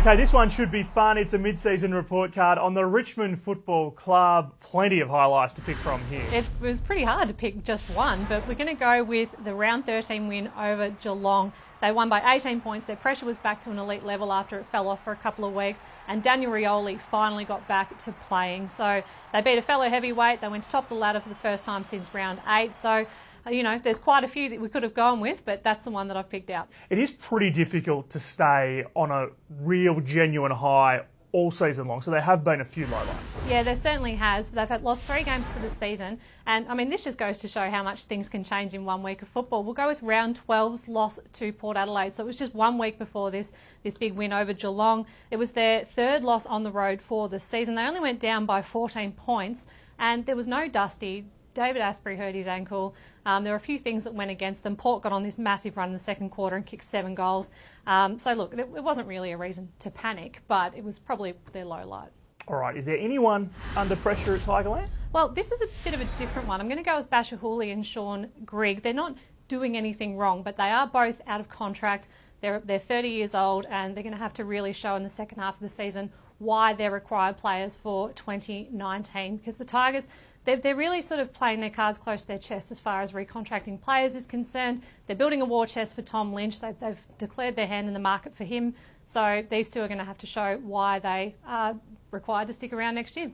Okay, this one should be fun. It's a mid-season report card on the Richmond Football Club. Plenty of highlights to pick from here. It was pretty hard to pick just one, but we're going to go with the round 13 win over Geelong. They won by 18 points. Their pressure was back to an elite level after it fell off for a couple of weeks, and Daniel Rioli finally got back to playing. So they beat a fellow heavyweight. They went to top of the ladder for the first time since round 8. So, you know, there's quite a few that we could have gone with, but that's the one that I've picked out. It is pretty difficult to stay on a real, genuine high all season long, so there have been a few lowlights. Yeah, there certainly has. They've lost 3 games for the season, and I mean, this just goes to show how much things can change in 1 week of football. We'll go with round 12's loss to Port Adelaide. So it was just 1 week before this big win over Geelong. It was their 3rd loss on the road for the season. They only went down by 14 points, and there was no Dusty. David Asprey hurt his ankle. There were a few things that went against them. Port got on this massive run in the second quarter and kicked 7 goals. So look, it wasn't really a reason to panic, but it was probably their low light. All right, is there anyone under pressure at Tigerland? Well, this is a bit of a different one. I'm going to go with Basher Hooley and Sean Grigg. They're not doing anything wrong, but they are both out of contract. They're 30 years old, and they're going to have to really show in the second half of the season why they're required players for 2019, because the Tigers, they're really sort of playing their cards close to their chest as far as recontracting players is concerned. They're building a war chest for Tom Lynch. They've declared their hand in the market for him. So these two are going to have to show why they are required to stick around next year.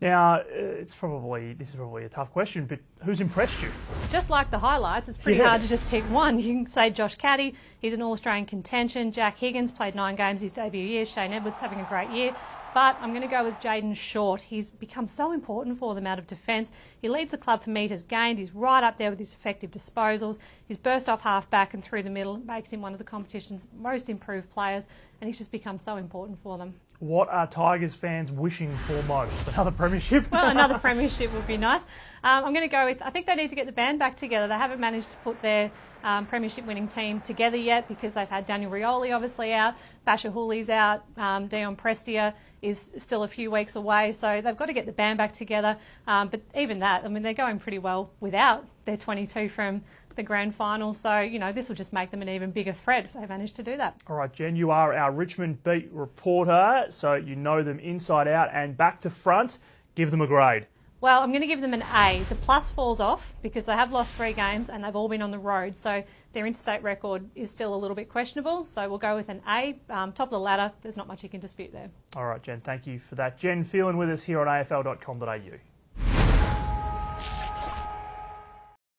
Now, this is probably a tough question, but who's impressed you? Just like the highlights, it's pretty hard to just pick one. You can say Josh Caddy, he's an All-Australian contention. Jack Higgins played 9 games his debut year. Shane Edwards having a great year. But I'm going to go with Jaden Short. He's become so important for them out of defence. He leads the club for metres gained. He's right up there with his effective disposals. His burst off half-back and through the middle makes him one of the competition's most improved players, and he's just become so important for them. What are Tigers fans wishing for most? Another premiership? Well, another premiership would be nice. I'm going to go with, I think they need to get the band back together. They haven't managed to put their premiership winning team together yet because they've had Daniel Rioli obviously out, Basher Hooley's out, Dion Prestia is still a few weeks away, so they've got to get the band back together. But even that, I mean, they're going pretty well without their 22 from the grand final, so you know this will just make them an even bigger threat if they manage to do that. All right, Jen, you are our Richmond beat reporter, so you know them inside out and back to front. Give them a grade. Well, I'm going to give them an A. The plus falls off because they have lost 3 games and they've all been on the road, so their interstate record is still a little bit questionable, so we'll go with an A. Top of the ladder, there's not much you can dispute there. All right, Jen, thank you for that. Jen Phelan with us here on afl.com.au.